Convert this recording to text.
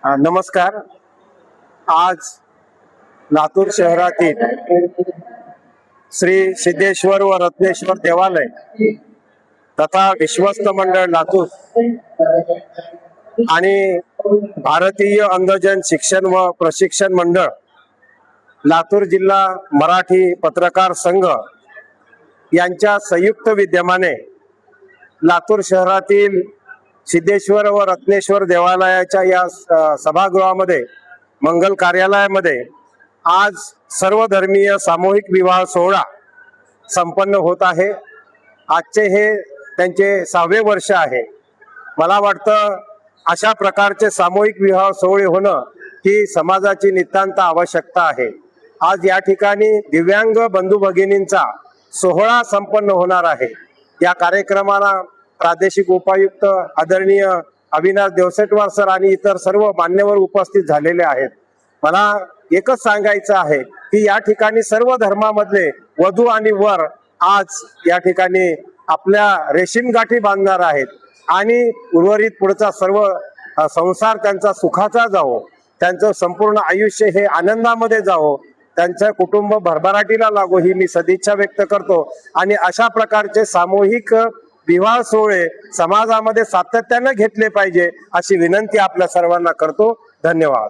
नमस्कार। आज लातूर शहरातील श्री सिद्धेश्वर व रत्नेश्वर देवालय तथा विश्वस्त मंडळ लातूर आणि भारतीय अंधजन शिक्षण व प्रशिक्षण मंडळ लातूर जिल्हा मराठी पत्रकार संघ यांच्या संयुक्त विद्यमाने लातूर शहरातील सिद्धेश्वर व रत्नेश्वर देवालयाच्या या सभागृहामध्ये मंगल कार्यालयामध्ये आज सर्वधर्मीय सामूहिक विवाह सोहळा संपन्न होत आहे। आजचे हे त्यांचे 6वे वर्ष आहे। मला वाटतं अशा प्रकारचे सामूहिक विवाह सोहळे होणं ही समाजाची नितांत आवश्यकता आहे। आज या ठिकाणी दिव्यांग बंधू भगिनींचा सोहळा संपन्न होणार आहे। या कार्यक्रमाला प्रादेशिक उपायुक्त आदरणीय अविनाश देवसेटवार सर आणि इतर सर्व मान्यवर उपस्थित झालेले आहेत। मला एकच सांगायचं आहे की या ठिकाणी सर्व धर्मामधले वधू आणि वर आज या ठिकाणी आपल्या रेशीम गाठी बांधणार आहेत आणि उर्वरित पुढचा सर्व संसार त्यांचा सुखाचा जावो, त्यांचं संपूर्ण आयुष्य हे आनंदामध्ये जावो, त्यांचं कुटुंब भरभराटीला लागो ही मी सदिच्छा व्यक्त करतो। आणि अशा प्रकारचे सामूहिक विवाह सोहळे समाजामध्ये सातत्याने घेतले पाहिजे अशी विनंती आपल्या सर्वांना करतो। धन्यवाद।